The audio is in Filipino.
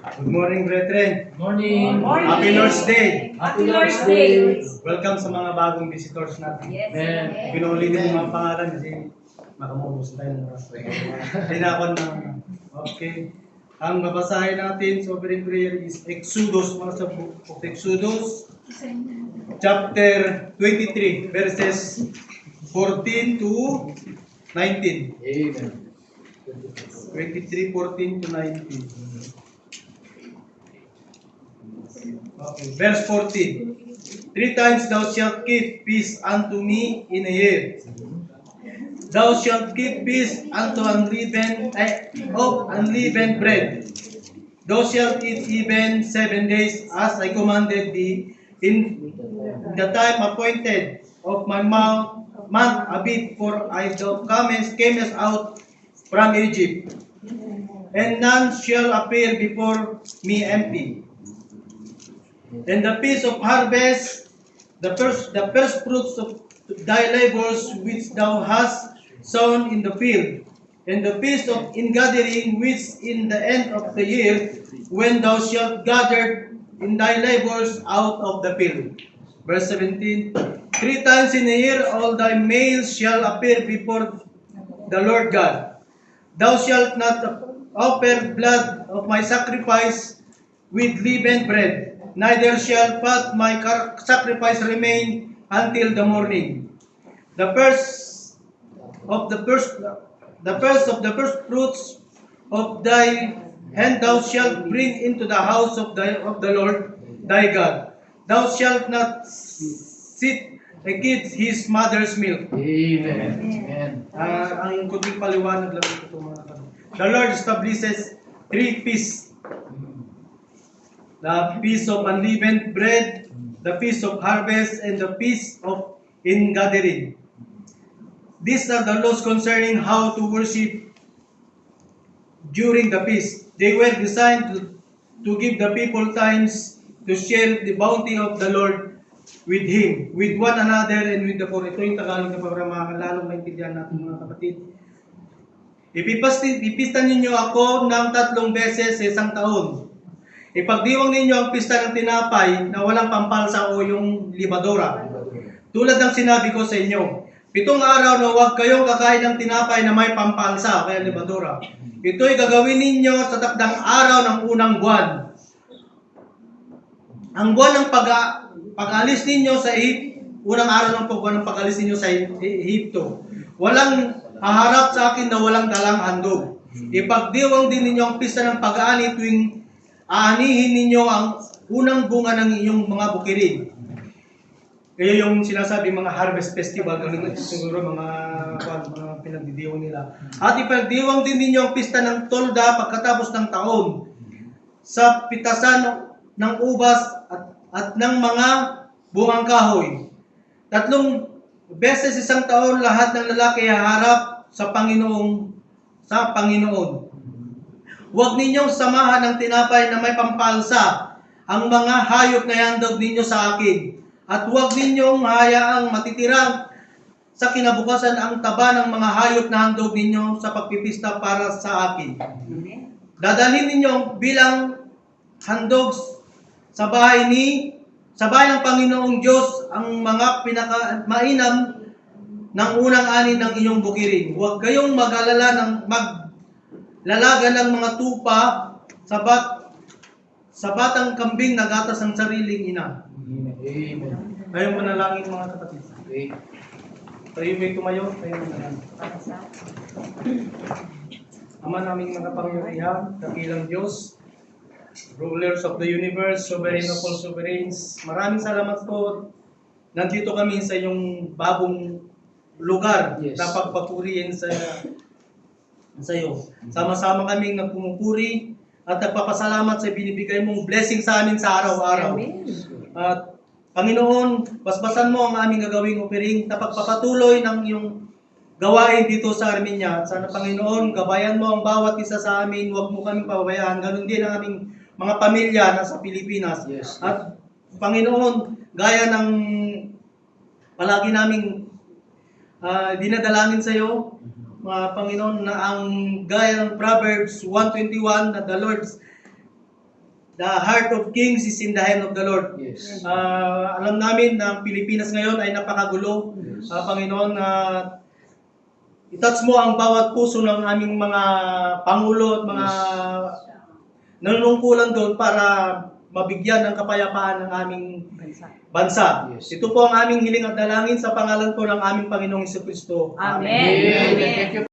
Good morning, brethren. Morning. Morning. Happy Lord's Day. Happy Lord's Day. Welcome sa mga bagong visitors natin. Yes. Amen. Pinuli din mga pangalan kasi makamubos tayo ng oras. Tinakon na. Okay. Ang babasahin natin sa opening prayer is Exodus, mga sa book of Exodus, chapter 23, verses 14 to 19. Amen. 23, 14 to 19. Okay. Verse 14. 3 times thou shalt keep peace unto me in a year. Thou shalt keep peace unto unleavened bread. Thou shalt eat even 7 days as I commanded thee in the time appointed of my month Abib, for I thou camest out from Egypt, and none shall appear before me empty. And the peace of harvest, the first fruits of thy labors which thou hast sown in the field, and the peace of ingathering which in the end of the year, when thou shalt gather in thy labors out of the field. Verse 17. 3 times in a year all thy males shall appear before the Lord God. Thou shalt not offer blood of my sacrifice with leavened bread, neither shall fat my sacrifice remain until the morning. The first of the first fruits of thy hand thou shalt bring into the house of the Lord thy God. Thou shalt not sit against his mother's milk. Amen. Ang kunting paliwanag lang ito mga kapatid. The Lord establishes 3 feasts. The feast of unleavened bread, the feast of harvest, and the feast of ingathering. These are the laws concerning how to worship during the feast. They were designed to give the people times to share the bounty of the Lord with Him, with one another, and with the poor. Ito yung Tagalog na para lalong maintindihan natin mga kapatid. Ipista ninyo ako ng 3 beses sa isang taon. Ipagdiwang ninyo ang pista ng tinapay na walang pampalsa o yung libadora. Tulad ng sinabi ko sa inyo, 7 araw na huwag kayong kakain ng tinapay na may pampalsa o kaya libadora. Ito'y gagawin ninyo sa takdang araw ng unang buwan. Ang buwan ng pag-alis ninyo sa unang araw ng buwan ng pag-alis ninyo sa Ehipto. Walang haharap sa akin na walang dalang handog. Ipagdiwang din ninyo ang pista ng pag-aani tuwing aanihin ninyo ang unang bunga ng iyong mga bukirin. Kaya yung sinasabi mga harvest festival, siguro mga pinagdidiwang nila. At ipagdiwang din ninyo ang pista ng tolda pagkatapos ng taon sa pitasan ng ubas at ng mga bungang kahoy. 3 beses isang taon lahat ng lalaki haharap sa Panginoon. Huwag ninyong samahan ng tinapay na may pampalsa ang mga hayop na handog ninyo sa akin. At huwag ninyong hayaang matitira sa kinabukasan ang taba ng mga hayop na handog ninyo sa pagpipista para sa akin. Dadalhin ninyo bilang handog sa bahay ng Panginoong Diyos ang mga pinakamainam ng unang ani ng iyong bukirin. Huwag kayong mag-alala ng maglalaga ng mga tupa sa batang kambing na gatas ng sariling ina. Amen. Tayo manalangin mga kapatid. Tayo may tumayo, tayo manalangin. Ama naming mga pangyarihan, dakilang Diyos, rulers of the universe, sovereign of all sovereigns, maraming salamat po. Nandito kami sa iyong bagong lugar na pagpapurihin sa iyo. Sama-sama kaming nagpumupuri at nagpapasalamat sa binibigay mong blessing sa amin sa araw-araw. At Panginoon, basbasan mo ang aming gagawing offering na pagpapatuloy ng iyong gawain dito sa Armenia. Sana Panginoon, gabayan mo ang bawat isa sa amin, huwag mo kaming pababayaan. Ganun din ang aming mga pamilya na sa Pilipinas. Yes. At Panginoon, gaya ng palagi naming dinadalangin sa iyo, Panginoon, na ang gaya ng Proverbs 1:21 na the Lord The heart of kings is in the hand of the Lord. Yes. Alam namin na ang Pilipinas ngayon ay napakagulo. Yes. Panginoon, itouch mo ang bawat puso ng aming mga pangulo at mga nanunungkulan doon para mabigyan ng kapayapaan ng aming bansa. Yes. Ito po ang aming hiling at dalangin sa pangalan po ng aming Panginoong Hesus Kristo. Amen. Amen. Thank you.